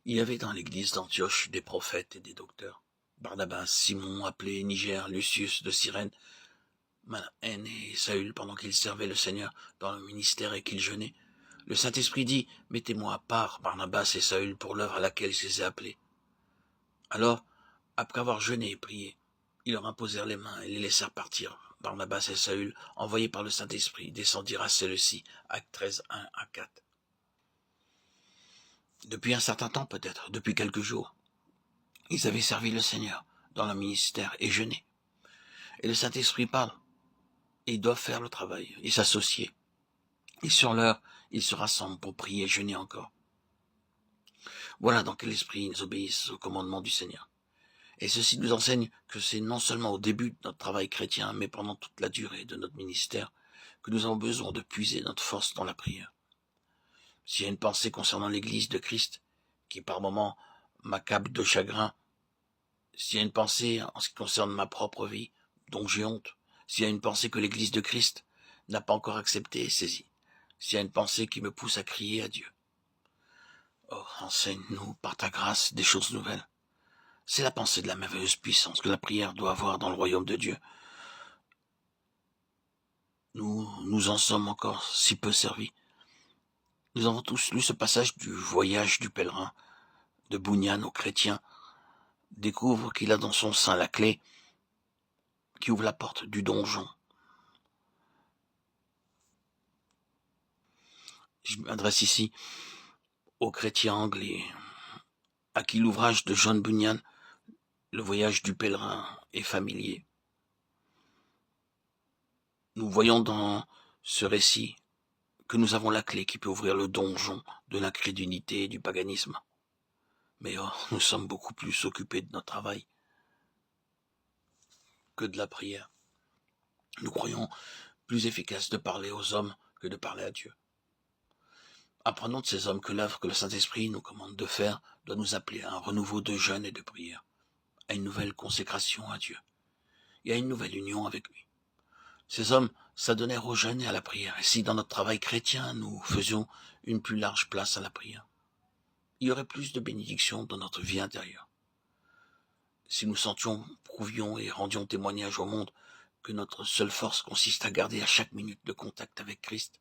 Il y avait dans l'église d'Antioche des prophètes et des docteurs. Barnabas, Simon, appelé Niger, Lucius de Cyrène, Manaen et Saül, pendant qu'ils servaient le Seigneur dans le ministère et qu'ils jeûnaient. Le Saint-Esprit dit, « Mettez-moi à part Barnabas et Saül pour l'œuvre à laquelle je les ai appelés. » Alors, après avoir jeûné et prié, ils leur imposèrent les mains et les laissèrent partir. Barnabas et Saül, envoyés par le Saint-Esprit, descendirent à Séleucie, Actes 13, 1 à 4. Depuis un certain temps peut-être, depuis quelques jours, ils avaient servi le Seigneur dans le ministère et jeûné. Et le Saint-Esprit parle, et ils doivent faire le travail et s'associer. Et sur l'heure, ils se rassemblent pour prier et jeûner encore. Voilà dans quel esprit ils obéissent au commandement du Seigneur. Et ceci nous enseigne que c'est non seulement au début de notre travail chrétien, mais pendant toute la durée de notre ministère, que nous avons besoin de puiser notre force dans la prière. S'il y a une pensée concernant l'Église de Christ, qui par moments m'accable de chagrin, s'il y a une pensée en ce qui concerne ma propre vie, dont j'ai honte, s'il y a une pensée que l'Église de Christ n'a pas encore acceptée et saisie, s'il y a une pensée qui me pousse à crier à Dieu, oh, enseigne-nous par ta grâce des choses nouvelles. C'est la pensée de la merveilleuse puissance que la prière doit avoir dans le royaume de Dieu. Nous en sommes encore si peu servis. Nous avons tous lu ce passage du voyage du pèlerin de Bunyan aux chrétiens, découvre qu'il a dans son sein la clé qui ouvre la porte du donjon. Je m'adresse ici aux chrétiens anglais, à qui l'ouvrage de John Bunyan, Le voyage du pèlerin, est familier. Nous voyons dans ce récit que nous avons la clé qui peut ouvrir le donjon de l'incrédulité et du paganisme. Mais nous sommes beaucoup plus occupés de notre travail que de la prière. Nous croyons plus efficace de parler aux hommes que de parler à Dieu. Apprenons de ces hommes que l'œuvre que le Saint-Esprit nous commande de faire doit nous appeler à un renouveau de jeûne et de prière, à une nouvelle consécration à Dieu et à une nouvelle union avec lui. Ces hommes s'adonnèrent au jeûne et à la prière, et si dans notre travail chrétien nous faisions une plus large place à la prière, il y aurait plus de bénédictions dans notre vie intérieure. Si nous sentions, prouvions et rendions témoignage au monde que notre seule force consiste à garder à chaque minute le contact avec Christ,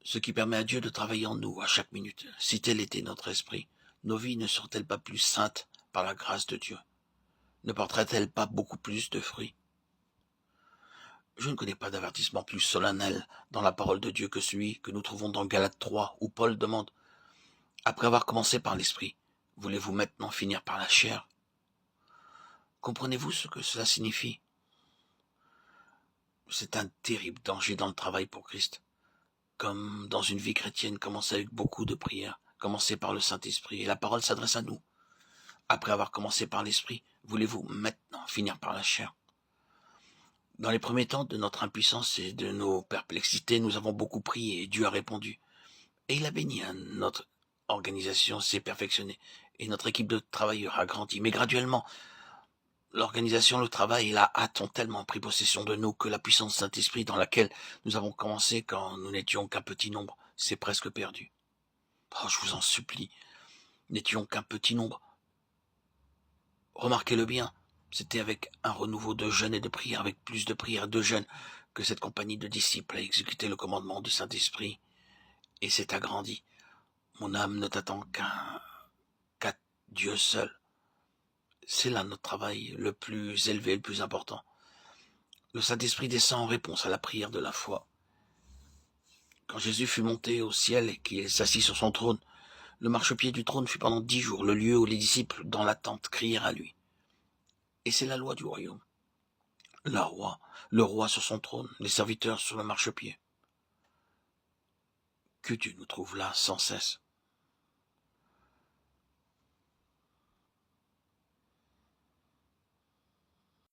ce qui permet à Dieu de travailler en nous à chaque minute, si tel était notre esprit, nos vies ne seraient-elles pas plus saintes par la grâce de Dieu? Ne porteraient-elles pas beaucoup plus de fruits? Je ne connais pas d'avertissement plus solennel dans la parole de Dieu que celui que nous trouvons dans Galates 3, où Paul demande, après avoir commencé par l'esprit, voulez-vous maintenant finir par la chair? Comprenez-vous ce que cela signifie? C'est un terrible danger dans le travail pour Christ. Comme dans une vie chrétienne, commencer avec beaucoup de prières, commencer par le Saint-Esprit, et la parole s'adresse à nous. Après avoir commencé par l'Esprit, voulez-vous maintenant finir par la chair? Dans les premiers temps de notre impuissance et de nos perplexités, nous avons beaucoup prié et Dieu a répondu. Et il a béni, notre organisation s'est perfectionnée et notre équipe de travailleurs a grandi. Mais graduellement, l'organisation, le travail et la hâte ont tellement pris possession de nous que la puissance du Saint-Esprit dans laquelle nous avons commencé quand nous n'étions qu'un petit nombre s'est presque perdue. Oh, je vous en supplie, n'étions qu'un petit nombre. Remarquez-le bien, c'était avec un renouveau de jeûne et de prière, avec plus de prière et de jeûne, que cette compagnie de disciples a exécuté le commandement du Saint-Esprit et s'est agrandie. Mon âme ne t'attend qu'à Dieu seul. C'est là notre travail le plus élevé, le plus important. Le Saint-Esprit descend en réponse à la prière de la foi. Quand Jésus fut monté au ciel et qu'il s'assit sur son trône, le marchepied du trône fut pendant 10 jours le lieu où les disciples dans l'attente crièrent à lui. Et c'est la loi du royaume. Le roi sur son trône, les serviteurs sur le marchepied. Que Dieu nous trouve là sans cesse.